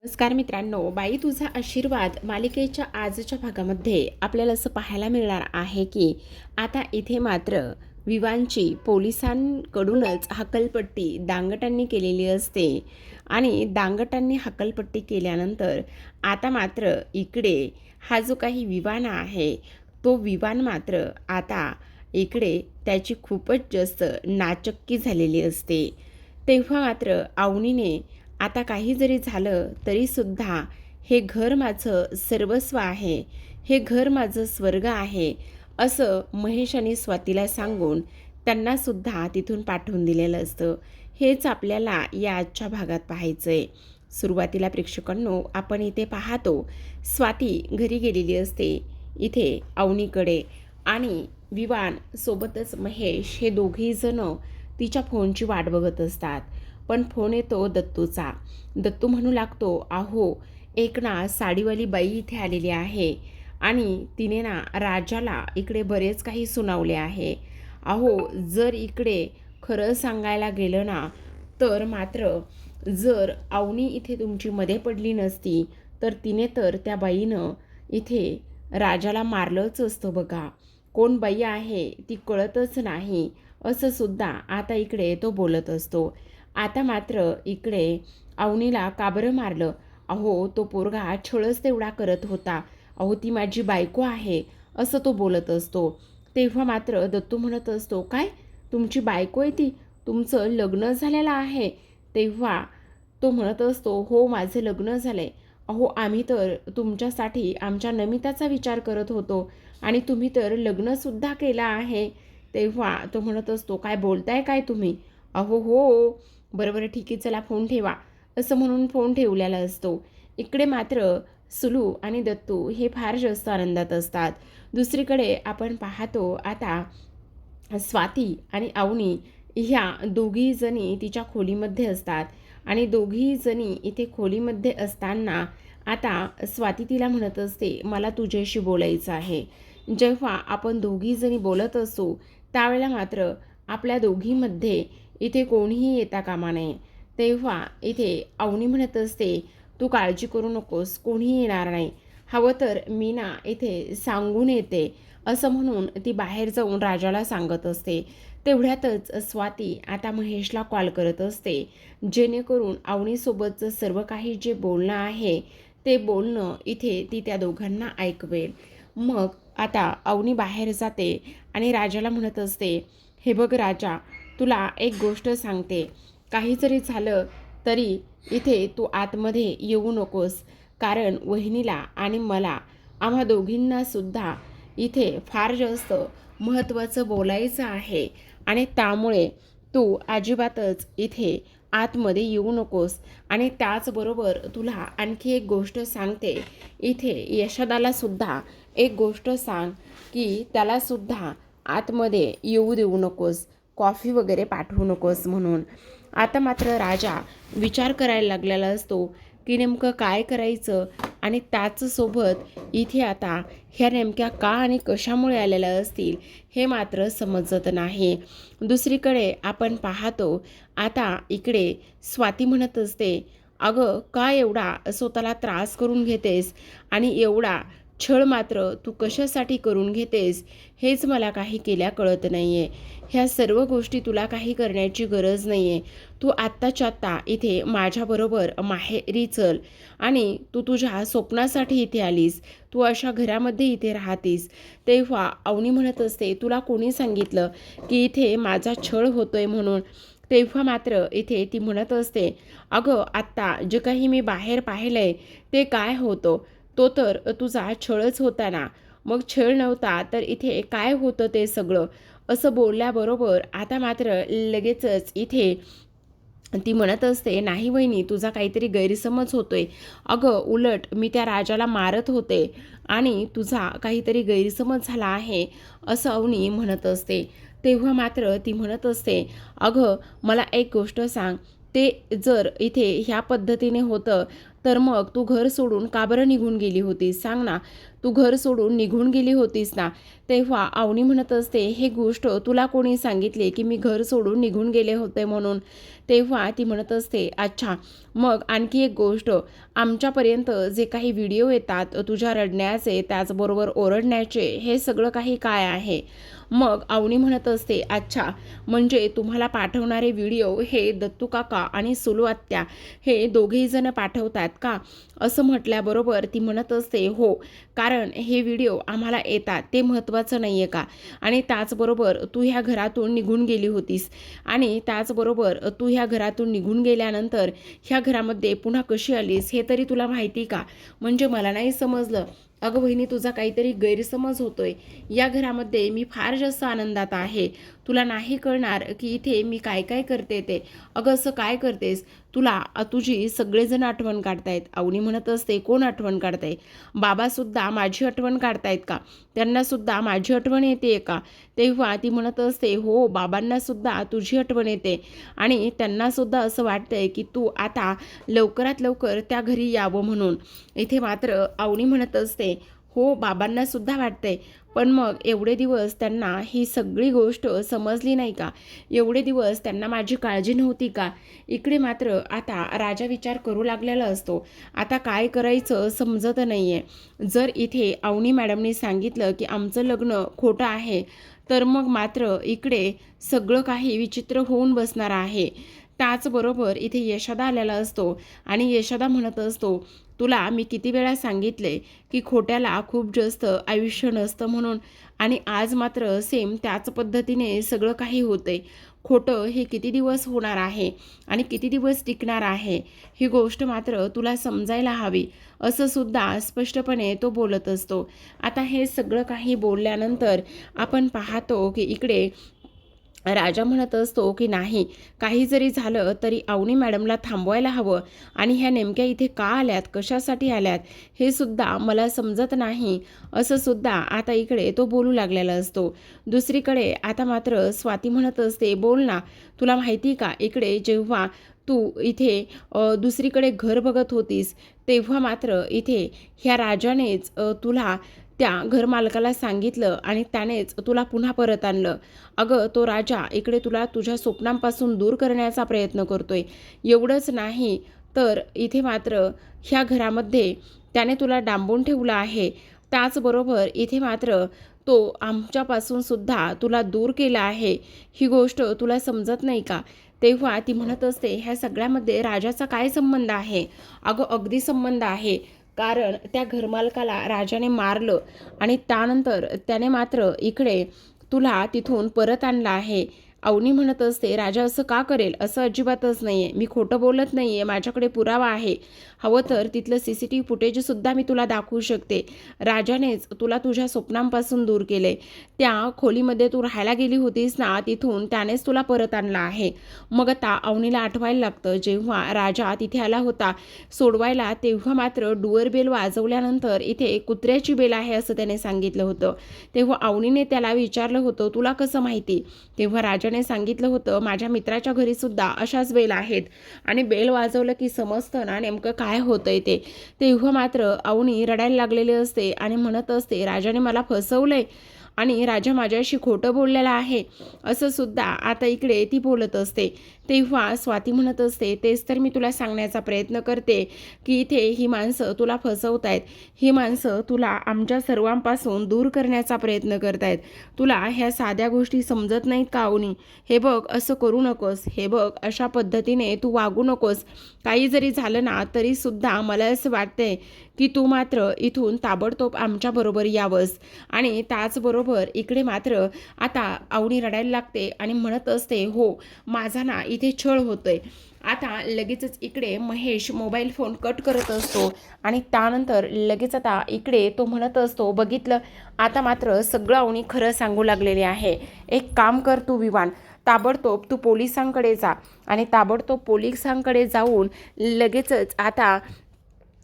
नमस्कार मित्रांनो, बाई तुझा आशीर्वाद मालिकेच्या आजच्या भागामध्ये आपल्याला असं पाहायला मिळणार आहे की आता इथे मात्र विवांची पोलिसांकडूनच हकलपट्टी दांगटांनी केलेली असते आणि दांगटांनी हकलपट्टी केल्यानंतर आता मात्र इकडे हा जो काही विवान आहे तो विवान मात्र आता इकडे त्याची खूपच जास्त नाचक्की झालेली असते. तेव्हा मात्र अवनीने आता काही जरी झालं तरीसुद्धा हे घर माझं सर्वस्व आहे, हे घर माझं स्वर्ग आहे असं महेश आणि स्वातीला सांगून त्यांनासुद्धा तिथून पाठवून दिलेलं असतं. हेच आपल्याला या आजच्या भागात पाहायचं आहे. सुरुवातीला प्रेक्षकांनो आपण इथे पाहतो स्वाती घरी गेलेली असते इथे अवनीकडे आणि विवान सोबतच महेश हे दोघेही जण तिच्या फोनची वाट बघत असतात. पण फोन येतो दत्तूचा. दत्तू म्हणू लागतो, अहो एक ना साडीवाली बाई इथे आलेली आहे आणि तिने ना राजाला इकडे बरेच काही सुनावले आहे. अहो जर इकडे खरं सांगायला गेलं ना तर मात्र जर अवनी इथे तुमची मध्ये पडली नसती तर तिने तर त्या बाईनं इथे राजाला मारलंच असतं बघा. कोण बाई आहे ती कळतच नाही असं सुद्धा आता इकडे तो बोलत असतो. आता मात्र इकडे अवनीला का बरं मारलं? अहो तो पोरगा छळच तेवढा करत होता. अहो ती माझी बायको आहे असं तो बोलत असतो. तेव्हा मात्र दत्तू म्हणत असतो, काय तुमची बायको आहे ती? तुमचं लग्न झालेलं आहे? तेव्हा तो म्हणत असतो, हो माझं लग्न झालं आहे. अहो आम्ही तर तुमच्यासाठी आमच्या नमिताचा विचार करत होतो आणि तुम्ही तर लग्नसुद्धा केलं आहे. तेव्हा तो म्हणत असतो, काय बोलताय काय तुम्ही? अहो हो, बरं ठीक आहे चला फोन ठेवा असं म्हणून फोन ठेवलेला असतो. इकडे मात्र सुलू आणि दत्तू हे फार जास्त आनंदात असतात. दुसरीकडे आपण पाहतो आता स्वाती आणि अवनी ह्या दोघी जणी तिच्या खोलीमध्ये असतात आणि दोघी जणी इथे खोलीमध्ये असताना आता स्वाती तिला म्हणत असते, मला तुझ्याशी बोलायचं आहे. जेव्हा आपण दोघी जणी बोलत असतो त्यावेळेला मात्र आपल्या दोघीमध्ये इथे कोणीही येता कामा नये. तेव्हा इथे अवनी म्हणत असते, तू काळजी करू नकोस, कोणीही येणार नाही. हवं तर मी ना इथे सांगून येते असं म्हणून ती बाहेर जाऊन राजाला सांगत असते. तेवढ्यातच स्वाती आता महेशला कॉल करत असते, जेणेकरून अवनीसोबतचं सर्व काही जे बोलणं आहे ते बोलणं इथे ती त्या दोघांना ऐकवेल. मग आता अवनी बाहेर जाते आणि राजाला म्हणत असते, हे बघ राजा, तुला एक गोष्ट सांगते, काही जरी झालं तरी इथे तू आतमध्ये येऊ नकोस, कारण वहिनीला आणि मला आम्हा दोघींनासुद्धा इथे फार जास्त महत्त्वाचं बोलायचं आहे आणि त्यामुळे तू अजिबातच इथे आतमध्ये येऊ नकोस. आणि त्याचबरोबर तुला आणखी एक गोष्ट सांगते, इथे यशोदालासुद्धा एक गोष्ट सांग की त्यालासुद्धा आतमध्ये येऊ देऊ नकोस, कॉफी वगैरे पाठवू नकोस म्हणून. आता मात्र राजा विचार करायला लागलेला असतो की नेमकं काय करायचं आणि त्याचसोबत इथे आता ह्या नेमक्या का आणि कशामुळे आलेल्या असतील हे मात्र समजत नाही. दुसरीकडे आपण पाहतो आता इकडे स्वाती म्हणत असते, अगं का एवढा स्वतःला त्रास करून घेतेस आणि एवढा छळ मात्र तू कशासाठी करून घेतेस हेच मला काही केल्या कळत नाही आहे. ह्या सर्व गोष्टी तुला काही करण्याची गरज नाही आहे. तू आत्ताच्या आत्ता इथे माझ्याबरोबर माहेरी चल आणि तू तुझ्या स्वप्नासाठी इथे आलीस, तू अशा घरामध्ये इथे राहतीस. तेव्हा अवनी म्हणत असते, तुला कोणी सांगितलं की इथे माझा छळ होतोय म्हणून? तेव्हा मात्र इथे ती म्हणत असते, अगं आत्ता जे काही मी बाहेर पाहिलंय ते काय होतं, तो तर तुझा छळच होता ना. मग छळ नव्हता तर इथे काय होतं ते सगळं? असं बोलल्याबरोबर आता मात्र लगेचच इथे ती म्हणत असते, नाही वहिनी तुझा काहीतरी गैरसमज होतोय. अगं उलट मी त्या राजाला मारत होते आणि तुझा काहीतरी गैरसमज झाला आहे असं अवनी म्हणत असते. तेव्हा मात्र ती म्हणत असते, अगं मला एक गोष्ट सांग, ते जर इथे ह्या पद्धतीने होतं तर मग तू घर सोडून का बरं निघून गेली होतीस सांग ना. तू घर सोडून निघून गेली होतीस ना, तेव्हा अवनी म्हणत असते, हे गोष्ट तुला कोणी सांगितले की मी घर सोडून निघून गेले होते म्हणून? तेव्हा ती म्हणत असते, अच्छा, मग आणखी एक गोष्ट, आमच्यापर्यंत जे काही व्हिडिओ येतात तुझ्या रडण्याचे, त्याचबरोबर ओरडण्याचे, हे सगळं काही काय आहे? मग अवनी म्हणत असते, अच्छा, म्हणजे तुम्हाला पाठवणारे व्हिडिओ हे दत्तू काका आणि सुलू आत्या हे दोघेही जण पाठवतात का? असं म्हटल्याबरोबर ती म्हणत असते, हो, कारण हे व्हिडिओ आम्हाला येतात ते महत्त्वाचं नाही आहे का? आणि त्याचबरोबर तू ह्या घरातून निघून गेली होतीस, आणि त्याचबरोबर तू ह्या घरातून निघून गेल्यानंतर ह्या घरामध्ये पुन्हा कशी आलीस हे तरी तुला माहिती का? म्हणजे मला नाही समजलं. अगं बहिणी, तुझा काहीतरी गैरसमज होतोय. या घरामध्ये मी फार जास्त आनंदात आहे. तुला नाही कळणार की इथे मी काय काय करते ते. अगं असं काय करतेस? तुला तुझी सगळेजण आठवण काढतायत. अवनी म्हणत असते, कोण आठवण काढताय? बाबासुद्धा माझी आठवण काढतायत का? त्यांनासुद्धा माझी आठवण येते का? तेव्हा ती म्हणत असते, हो, बाबांनासुद्धा तुझी आठवण येते आणि त्यांनासुद्धा असं वाटतंय की तू आता लवकरात लवकर त्या घरी यावं म्हणून. इथे मात्र अवनी म्हणत असते, हो, बाबांना सुद्धा वाटतंय, पण मग एवढे दिवस त्यांना ही सगळी गोष्ट समजली नाही का? एवढे दिवस त्यांना माझी काळजी नव्हती का? इकडे मात्र आता राजा विचार करू लागलेला असतो. आता काय करायचं समजत नाही आहे. जर इथे अवनी मॅडमनी सांगितलं की आमचं लग्न खोटं आहे, तर मग मात्र इकडे सगळं काही विचित्र होऊन बसणार आहे. त्याचबरोबर इथे यशोदा आलेला असतो आणि यशोदा म्हणत असतो, तुला मी किती वेळा सांगितले की खोट्याला खूप जास्त आयुष्य नसतं म्हणून, आणि आज मात्र सेम त्याच पद्धतीने सगळं काही होतंय. खोटं हे किती दिवस होणार आहे आणि किती दिवस टिकणार आहे, ही गोष्ट मात्र तुला समजायला हवी, असं सुद्धा स्पष्टपणे तो बोलत असतो. आता हे सगळं काही बोलल्यानंतर आपण पाहतो की इकडे राजा म्हणत असतो की नाही, काही जरी झालं तरी अवनी मॅडमला थांबवायला हवं, आणि ह्या नेमक्या इथे का आल्यात, कशासाठी आल्यात, हे सुद्धा मला समजत नाही, असं सुद्धा आता इकडे तो बोलू लागलेला असतो. दुसरीकडे आता मात्र स्वाती म्हणत असते, बोल ना, तुला माहिती का, इकडे जेव्हा तू इथे दुसरीकडे घर बघत होतीस, तेव्हा मात्र इथे ह्या राजानेच तुला त्या घरमालकाला सांगितलं आणि त्यानेच तुला पुन्हा परत आणलं. अगं, तो राजा इकडे तुला तुझ्या स्वप्नांपासून दूर करण्याचा प्रयत्न करतोय. एवढंच नाही तर इथे मात्र ह्या घरामध्ये त्याने तुला डांबून ठेवलं आहे. त्याचबरोबर इथे मात्र तो आमच्यापासून सुद्धा तुला दूर केला आहे. ही गोष्ट तुला समजत नाही का? तेव्हा ती म्हणत असते, ह्या सगळ्यामध्ये राजाचा काय संबंध आहे? अगं, अगदी संबंध आहे. कारण त्या घरमालकाला राजाने मारलं आणि त्यानंतर त्याने मात्र इकडे तुला तिथून परत आणला आहे. अवनी म्हणत असते, राजा असं का करेल? असं अजिबातच नाही आहे. मी खोटं बोलत नाही आहे. माझ्याकडे पुरावा आहे. हवं तर तिथलं CCTV फुटेजसुद्धा मी तुला दाखवू शकते. राजानेच तुला तुझ्या स्वप्नांपासून दूर केले. त्या खोलीमध्ये तू राहायला गेली होतीस ना, तिथून त्यानेच तुला परत आणला आहे. मग आता अवनीला आठवायला लागतं, जेव्हा राजा तिथे आला होता सोडवायला, तेव्हा मात्र डुअर बेल वाजवल्यानंतर इथे कुत्र्याची बेल आहे असं त्याने सांगितलं होतं. तेव्हा अवनीने त्याला विचारलं होतं, तुला कसं माहिती? तेव्हा राजाने सांगितलं होतं, माझ्या मित्राच्या घरी सुद्धा अशाच बेल आहेत, आणि बेल वाजवलं की समजतं ना नेमकं काय होतंय ते. तेव्हा मात्र अवनी रडायला लागलेली असते आणि म्हणत असते, राजाने मला फसवलंय आणि राजा माझ्याशी खोटं बोललेला आहे, असं सुद्धा आता इकडे ती बोलत असते. तेव्हा स्वाती म्हणत असते, तेच तर मी तुला सांगण्याचा प्रयत्न करते की इथे ही माणसं तुला फसवत आहेत. ही माणसं तुला आमच्या सर्वांपासून दूर करण्याचा प्रयत्न करतायत. तुला ह्या साध्या गोष्टी समजत नाहीत का अवनी? हे बघ, असं करू नकोस. हे बघ, अशा पद्धतीने तू वागू नकोस. काही जरी झालं ना तरी सुद्धा मला असं वाटतंय की तू मात्र इथून ताबडतोब आमच्याबरोबर यावंस. आणि त्याचबरोबर इकडे मात्र आता अवनी रडायला लागते आणि म्हणत असते, हो, माझा ना इथे छळ होतोय. आता लगेचच इकडे महेश मोबाईल फोन कट करत असतो आणि त्यानंतर लगेच आता इकडे तो म्हणत असतो, बघितलं, आता मात्र सगळं अवनी खरं सांगू लागलेले आहे. एक काम कर तू विवान, ताबडतोब तू पोलिसांकडे जा आणि ताबडतोब पोलिसांकडे जाऊन लगेचच आता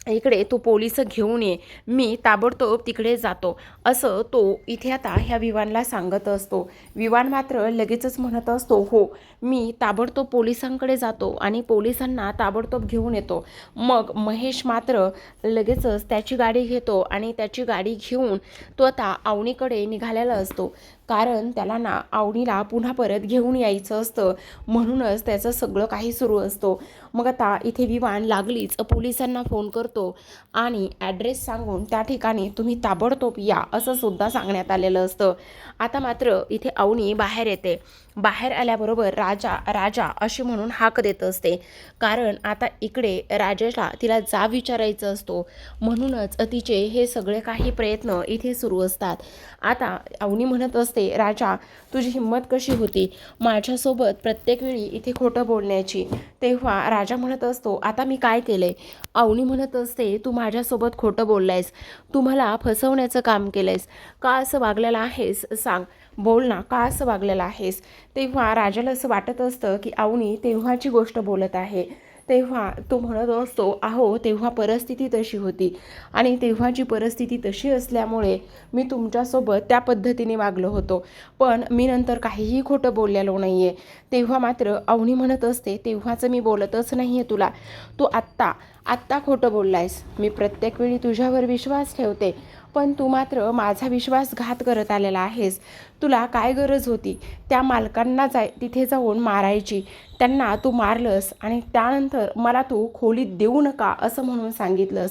इकडे तो पोलिस घेऊन ये, मी ताबडतोब तिकडे जातो, असं तो इथे आता ह्या विवानला सांगत असतो. विवान मात्र लगेचच म्हणत असतो, हो मी ताबडतोब पोलिसांकडे जातो आणि पोलिसांना ताबडतोब घेऊन येतो. मग महेश मात्र लगेचच त्याची गाडी घेतो आणि त्याची गाडी घेऊन तो आता अवनीकडे निघालेला असतो. कारण त्याला ना अवनीला पुन्हा परत घेऊन यायचं असतं, म्हणूनच त्याचं सगळं काही सुरू असतो. मग आता इथे विवान लागलीच पोलिसांना फोन करतो आणि ॲड्रेस सांगून त्या ठिकाणी तुम्ही ताबडतोब या असं सुद्धा सांगण्यात आलेलं असतं. आता मात्र इथे अवनी बाहेर येते. बाहेर आल्याबरोबर राजा राजा अशी म्हणून हाक देत असते. कारण आता इकडे राजेशला तिला जाब विचारायचं असतो, म्हणूनच तिचे हे सगळे काही प्रयत्न इथे सुरू असतात. आता अवनी म्हणत असते, राजा तुझी हिंमत कशी होती माझ्यासोबत प्रत्येक वेळी इथे खोटं बोलण्याची? तेव्हा राजा म्हणत असतो, आता मी काय केलंय? अवनी म्हणत असते, तू माझ्यासोबत खोटं बोललायस, तू मला फसवण्याचं काम केलंयस, का असं वागलेलं आहेस सांग, बोल ना, का असं वागलेलं आहेस? तेव्हा राजाला असं वाटत असतं की अवनी तेव्हाची गोष्ट बोलत आहे. तेव्हा तो म्हणत असतो, अहो तेव्हा परिस्थिती तशी होती आणि तेव्हाची परिस्थिती तशी असल्यामुळे मी तुमच्यासोबत त्या पद्धतीने वागलो होतो, पण मी नंतर काहीही खोटं बोललेलो नाही आहे. तेव्हा मात्र अवनी म्हणत असते, तेव्हाचं मी बोलतच नाही आहे तुला, तू आत्ता खोटं बोललायस. मी प्रत्येक वेळी तुझ्यावर विश्वास ठेवते, पण तू मात्र माझा विश्वासघात करत आलेला आहेस. तुला काय गरज होती त्या मालकांना तिथे जाऊन मारायची? त्यांना तू मारलंस आणि त्यानंतर मला तू खोलीत देऊ नका असं म्हणून सांगितलंस.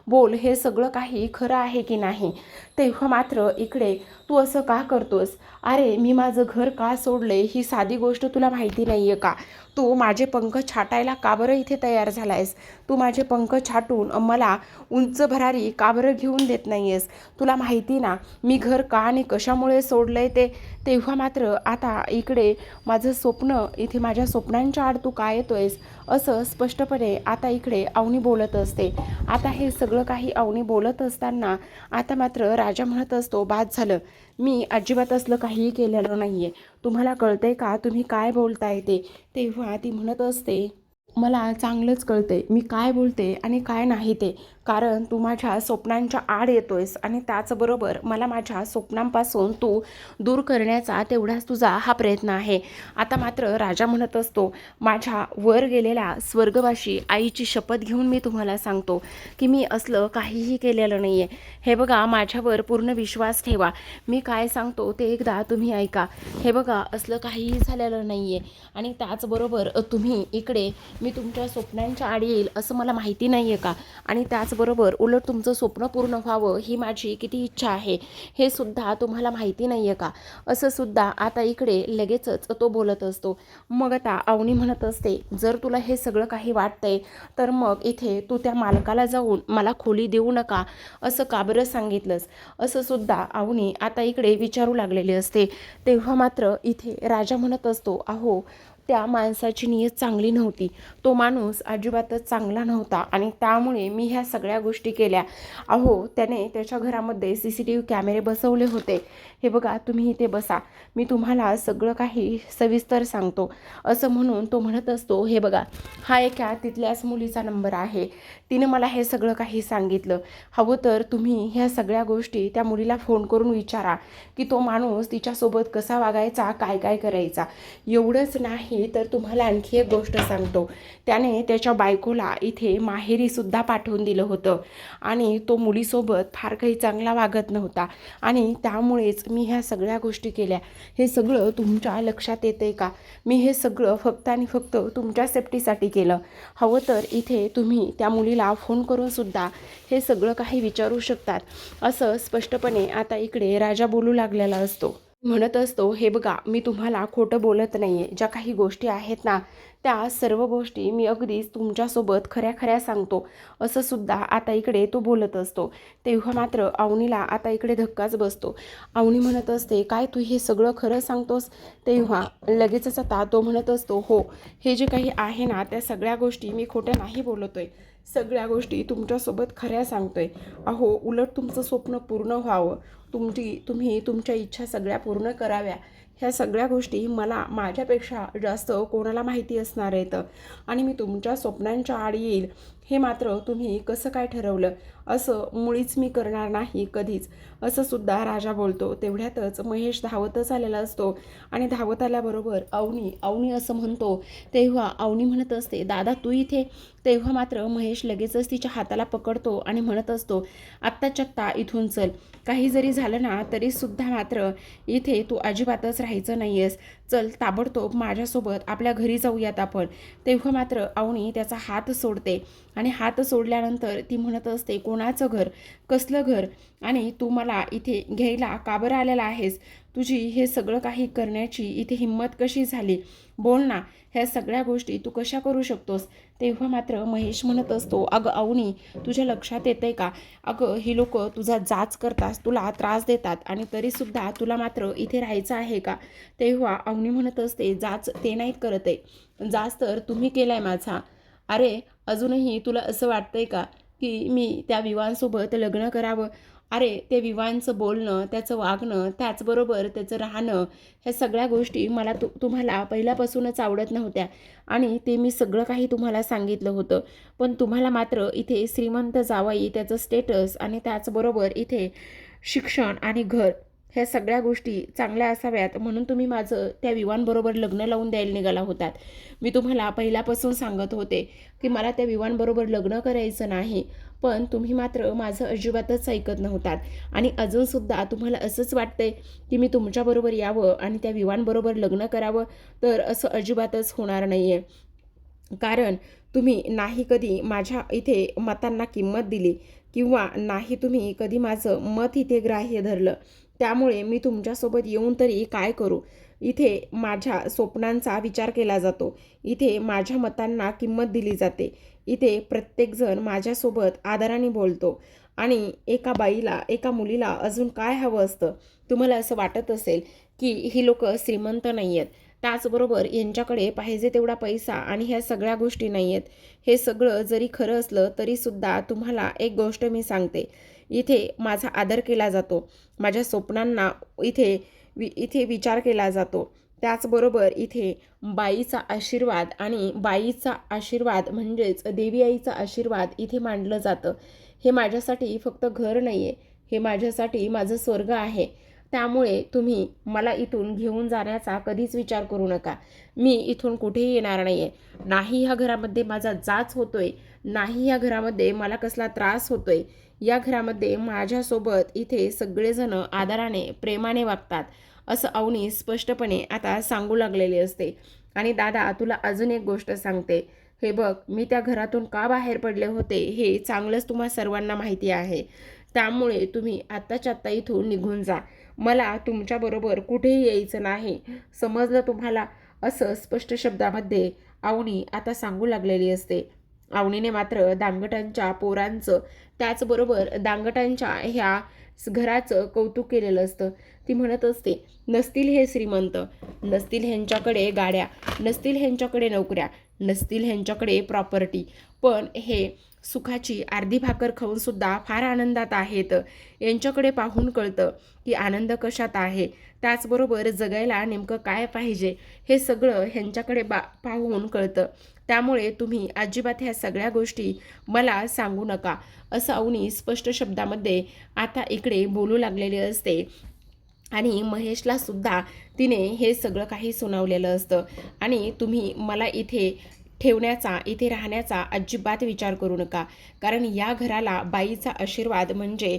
बोल, हे सगळं काही खरं आहे की नाही? तेव्हा मात्र इकडे तू असं का करतोस? अरे मी माझं घर का सोडले ही साधी गोष्ट तुला माहिती नाही आहे का? तू माझे पंख छाटायला का बरं इथे तयार झालायस? तू माझे पंख छाटून मला उंच भरारी का बरं घेऊन देत नाही आहेस? तुला माहिती ना मी घर का आणि कशामुळे सोडलं आहे ते? तेव्हा मात्र आता इकडे माझं स्वप्न, इथे माझ्या स्वप्नांच्या आड तू काय येतोयस? असं स्पष्टपणे आता इकडे अवनी बोलत असते. आता हे सगळं काही अवनी बोलत असताना आता मात्र राजा म्हणत असतो, बाद झालं, मी अजिबात असलं काहीही केलेलं नाही आहे. तुम्हाला कळतंय का तुम्ही काय बोलताय ते? तेव्हा ती म्हणत असते, मला चांगलंच कळते मी काय बोलते आणि काय नाही ते, कारण तू माझ्या स्वप्नांच्या आड येतोयस आणि त्याचबरोबर मला माझ्या स्वप्नांपासून तू दूर करण्याचा तेवढाच तुझा हा प्रयत्न आहे. आता मात्र राजा म्हणत असतो, माझ्या वर गेलेल्या स्वर्गवासी आईची शपथ घेऊन मी तुम्हाला सांगतो की मी असलं काहीही केलेलं नाही आहे. हे बघा, माझ्यावर पूर्ण विश्वास ठेवा, मी काय सांगतो ते एकदा तुम्ही ऐका. हे बघा, असलं काहीही झालेलं नाही आहे आणि त्याचबरोबर तुम्ही इकडे मी तुमच्या स्वप्नांच्या आड येईल असं मला माहिती नाही आहे का? आणि त्याचबरोबर उलट तुमचं स्वप्न पूर्ण व्हावं ही माझी किती इच्छा आहे हे सुद्धा तुम्हाला माहिती नाही आहे का? असं सुद्धा आता इकडे लगेचच तो बोलत असतो. मग आता अवनी म्हणत असते, जर तुला हे सगळं काही वाटतंय तर मग इथे तू त्या मालकाला जाऊन मला खोली देऊ नका असं का बरं सांगितलंस? असं सुद्धा अवनी आता इकडे विचारू लागलेले असते. तेव्हा मात्र इथे राजा म्हणत असतो, अहो त्या माणसाची नियत चांगली नव्हती, तो माणूस अजिबातच चांगला नव्हता आणि त्यामुळे मी ह्या सगळ्या गोष्टी केल्या. अहो त्याने त्याच्या घरामध्ये CCTV कॅमेरे बसवले होते. हे बघा, तुम्ही इथे बसा, मी तुम्हाला सगळं काही सविस्तर सांगतो असं म्हणून तो म्हणत असतो, हे बघा, हा एका तिथल्याच मुलीचा नंबर आहे, तिने मला हे सगळं काही सांगितलं. हवं तर तुम्ही ह्या सगळ्या गोष्टी त्या मुलीला फोन करून विचारा की तो माणूस तिच्यासोबत कसा वागायचा, काय काय करायचा. एवढंच नाही तर तुम्हाला आणखी एक गोष्ट सांगतो, त्याने त्याच्या बायकोला इथे माहेरीसुद्धा पाठवून दिलं होतं आणि तो मुलीसोबत फार काही चांगला वागत नव्हता आणि त्यामुळेच मी ह्या सगळ्या गोष्टी केल्या. हे सगळं तुमच्या लक्षात येतंय का? मी हे सगळं फक्त आणि फक्त तुमच्या सेफ्टीसाठी केलं. हवं तर इथे तुम्ही त्या मुलीला फोन करून सुद्धा हे सगळं काही विचारू शकतात असं स्पष्टपणे आता इकडे राजा बोलू लागलेला असतो. म्हणत असतो, हे बघा, मी तुम्हाला खोटं बोलत नाही आहे, ज्या काही गोष्टी आहेत ना त्या सर्व गोष्टी मी अगदीच तुमच्यासोबत खऱ्या खऱ्या सांगतो असं सुद्धा आता इकडे तो बोलत असतो. तेव्हा मात्र अवनीला आता इकडे धक्काच बसतो. अवनी म्हणत असते, काय तू हे सगळं खरं सांगतोस? तेव्हा लगेचच आता तो म्हणत असतो, हो, हे जे काही आहे ना त्या सगळ्या गोष्टी मी खोट्या नाही बोलतोय, सगळ्या गोष्टी तुमच्यासोबत खऱ्या सांगतोय. अहो उलट तुमचं स्वप्न पूर्ण व्हावं, तुम्ही तुमच्या इच्छा सगळ्या पूर्ण कराव्या, ह्या सगळ्या गोष्टी मला माझ्यापेक्षा जास्त कोणाला माहिती असणार आहेत आणि मी तुमच्या स्वप्नांच्या आड येईल हे मात्र तुम्ही कसं काय ठरवलं? असं मुळीच मी करणार नाही कधीच, असं सुद्धा राजा बोलतो. तेवढ्यातच महेश धावतच आलेला असतो आणि धावत आल्याबरोबर अवनी अवनी असं म्हणतो. तेव्हा अवनी म्हणत असते, दादा तू इथे? तेव्हा मात्र महेश लगेचच तिच्या हाताला पकडतो आणि म्हणत असतो, आत्ताच्या आत्ता इथून चल. काही जरी झालं ना तरीसुद्धा मात्र इथे तू अजिबातच राहायचं नाही आहेस. चल ताबडतोब माझ्यासोबत आपल्या घरी जाऊयात आपण. तेव्हा मात्र अवनी त्याचा हात सोडते आणि हात सोडल्यानंतर ती म्हणत असते, कोणाचं घर? कसलं घर? आणि तू मला इथे घ्यायला का बरं आलेला आहेस? तुझी हे सगळं काही करण्याची इथे हिंमत कशी झाली? बोल ना, ह्या सगळ्या गोष्टी तू कशा करू शकतोस? तेव्हा मात्र महेश म्हणत असतो, अगं अवनी तुझ्या लक्षात येतंय का? अगं ही लोक तुझा जाच करतात, तुला त्रास देतात आणि तरीसुद्धा तुला मात्र इथे राहायचं आहे का? तेव्हा अवनी म्हणत असते, जाच ते नाहीत करत आहे, जाच तर तुम्ही केलाय माझा. अरे अजूनही तुला असं वाटतंय का की मी त्या विवांसोबत लग्न करावं? अरे ते विवांचं बोलणं, त्याचं वागणं, त्याचबरोबर त्याचं राहणं, ह्या सगळ्या गोष्टी मला तुम्हाला पहिल्यापासूनच आवडत नव्हत्या आणि ते मी सगळं काही तुम्हाला सांगितलं होतं. पण तुम्हाला मात्र इथे श्रीमंत जावई, त्याचं स्टेटस आणि त्याचबरोबर इथे शिक्षण आणि घर, ह्या सगळ्या गोष्टी चांगल्या असाव्यात म्हणून तुम्ही माझं त्या विवांबरोबर लग्न लावून द्यायला निघाला होतात. मी तुम्हाला पहिल्यापासून सांगत होते की मला त्या विवांबरोबर लग्न करायचं नाही, पण तुम्ही मात्र माझं अजिबातच ऐकत नव्हतात आणि अजूनसुद्धा तुम्हाला असंच वाटतंय की मी तुमच्याबरोबर यावं आणि त्या विवांबरोबर लग्न करावं. तर असं अजिबातच होणार नाही आहे. कारण तुम्ही नाही कधी माझ्या इथे मतांना किंमत दिली किंवा नाही तुम्ही कधी माझं मत इथे ग्राह्य धरलं. त्यामुळे मी तुमच्यासोबत येऊन तरी काय करू? इथे माझ्या स्वप्नांचा विचार केला जातो, इथे माझ्या मतांना किंमत दिली जाते, इथे प्रत्येकजण माझ्यासोबत आदराने बोलतो आणि एका बाईला, एका मुलीला अजून काय हवं असतं? तुम्हाला असं वाटत असेल की ही लोक श्रीमंत नाही आहेत, त्याचबरोबर यांच्याकडे पाहिजे तेवढा पैसा आणि ह्या सगळ्या गोष्टी नाही आहेत. हे सगळं जरी खरं असलं तरीसुद्धा तुम्हाला एक गोष्ट मी सांगते, इथे माझा आदर केला जातो, माझ्या स्वप्नांना इथे विचार केला जातो. त्याचबरोबर इथे बाईचा आशीर्वाद आणि बाईचा आशीर्वाद म्हणजेच देवी आईचा आशीर्वाद इथे मांडलं जातं. हे माझ्यासाठी फक्त घर नाही आहे, हे माझ्यासाठी माझं स्वर्ग आहे. त्यामुळे तुम्ही मला इथून घेऊन जाण्याचा कधीच विचार करू नका. मी इथून कुठेही येणार नाही आहे. नाही ह्या घरामध्ये माझा जाच होतोय, नाही ह्या घरामध्ये मला कसला त्रास होतोय. या घरामध्ये माझ्यासोबत इथे सगळेजण आदराने, प्रेमाने वागतात, असं अवनी स्पष्टपणे आता सांगू लागलेली असते. आणि दादा तुला अजून एक गोष्ट सांगते, हे बघ मी त्या घरातून का बाहेर पडले होते हे चांगलंच तुम्हा सर्वांना माहिती आहे. त्यामुळे तुम्ही आत्ताच्या आत्ता इथून निघून जा. मला तुमच्याबरोबर कुठेही यायचं नाही, समजलं तुम्हाला? असं स्पष्ट शब्दामध्ये अवनी आता सांगू लागलेली असते. अवनीने मात्र दांगटांच्या पोरांचं, त्याचबरोबर दांगटांच्या ह्या घराचं कौतुक केलेलं असतं. ती म्हणत असते, नसतील हे श्रीमंत, नसतील ह्यांच्याकडे गाड्या, नसतील ह्यांच्याकडे नोकऱ्या, नसतील ह्यांच्याकडे प्रॉपर्टी, पण हे सुखाची अर्धी भाकर खाऊनसुद्धा फार आनंदात आहेत. यांच्याकडे पाहून कळतं की आनंद कशात आहे. त्याचबरोबर जगायला नेमकं काय पाहिजे हे सगळं ह्यांच्याकडे पाहून कळतं. त्यामुळे तुम्ही अजिबात ह्या सगळ्या गोष्टी मला सांगू नका, असं अवनी स्पष्ट शब्दामध्ये आता इकडे बोलू लागलेले असते. आणि महेशला सुद्धा तिने हे सगळं काही सुनावलेलं असतं. आणि तुम्ही मला इथे ठेवण्याचा, इथे राहण्याचा अजिबात विचार करू नका, कारण या घराला बाईचा आशीर्वाद म्हणजे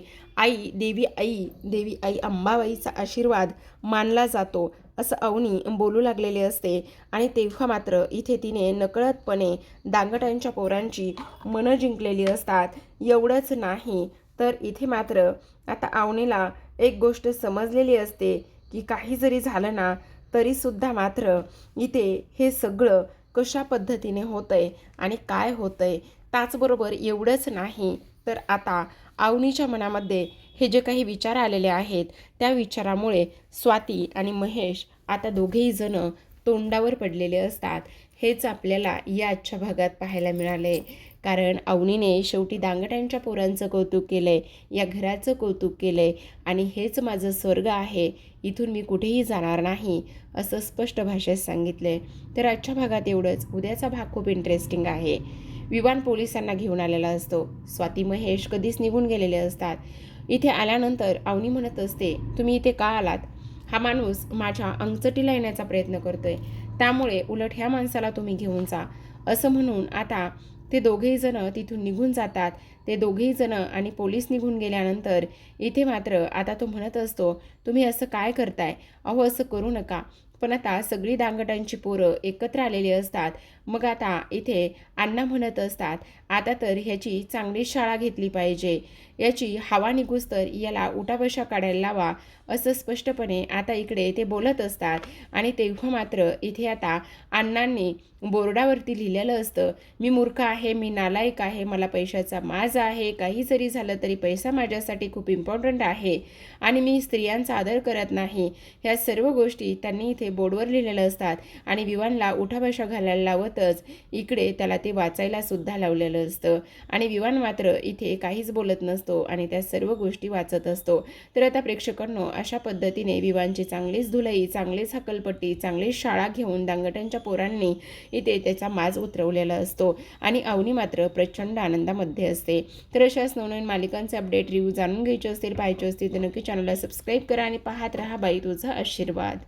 देवी आई अंबाबाईचा आशीर्वाद मानला जातो, असं अवनी बोलू लागलेले असते. आणि तेव्हा मात्र इथे तिने नकळतपणे दांगटांच्या पोरांची मनं जिंकलेली असतात. एवढंच नाही तर इथे मात्र आता अवनीला एक गोष्ट समजलेली असते की काही जरी झालं ना तरीसुद्धा मात्र इथे हे सगळं कशा पद्धतीने होतंय आणि काय होतंय. त्याचबरोबर एवढंच नाही तर आता अवनीच्या मनामध्ये हे जे काही विचार आलेले आहेत त्या विचारामुळे स्वाती आणि महेश आता दोघेही जण तोंडावर पडलेले असतात. हेच आपल्याला या आजच्या भागात पाहायला मिळाले. कारण अवनीने शेवटी दांगटांच्या पोरांचं कौतुक केलंय, या घराचं कौतुक केलंय आणि हेच माझं स्वर्ग आहे, इथून मी कुठेही जाणार नाही, असं स्पष्ट भाषेत सांगितलंय. तर आजच्या भागात एवढंच. उद्याचा भाग खूप इंटरेस्टिंग आहे. विवान पोलिसांना घेऊन आलेला असतो. स्वाती महेश कधीच निघून गेलेले असतात. इथे आल्यानंतर अवनी म्हणत असते, तुम्ही इथे का आलात? हा माणूस माझ्या अंगचटीला येण्याचा प्रयत्न करतोय, त्यामुळे उलट ह्या माणसाला तुम्ही घेऊन जा. असं म्हणून आता ते दोघेही जण तिथून निघून जातात. ते दोघेही जण आणि पोलीस निघून गेल्यानंतर इथे मात्र आता तो म्हणत असतो, तुम्ही असं काय करताय? अहो असं करू नका. पण आता सगळी दांगटांची पोरं एकत्र आलेली असतात. मग आता इथे अण्णा म्हणत असतात, आता तर ह्याची चांगली शाळा घेतली पाहिजे, याची हवा निघूस तर याला उठाबशा काढायला लावा, असं स्पष्टपणे आता इकडे ते बोलत असतात. आणि तेव्हा मात्र इथे आता अण्णांनी बोर्डावरती लिहिलेलं असतं, मी मूर्ख आहे, मी नालायक आहे, मला पैशाचा माज आहे, काही जरी झालं तरी पैसा माझ्यासाठी खूप इम्पॉर्टंट आहे आणि मी स्त्रियांचा आदर करत नाही. ह्या सर्व गोष्टी त्यांनी इथे बोर्डवर लिहिलेलं असतात. आणि विवानला उठाबशा घालायला लावतच इकडे त्याला ते वाचायला सुद्धा लावलेलं असतं. आणि विवान मात्र इथे काहीच बोलत नसतो आणि त्या सर्व गोष्टी वाचत असतो. तर आता प्रेक्षकांनो, अशा पद्धतीने विवानची चांगलीच धुलाई, चांगलीच हकलपट्टी, चांगलीच शाळा घेऊन दांगटांच्या पोरांनी इथे त्याचा माज उतरवलेला असतो. आणि अवनी मात्र प्रचंड आनंदामध्ये असते. तर अशाच नवनवीन मालिकांचे अपडेट रिव्ह्यू जाणून घ्यायचे असतील, पाहायचे असतील तर नक्की चॅनलला सबस्क्राईब करा आणि पाहत राहा बाई तुझा आशीर्वाद.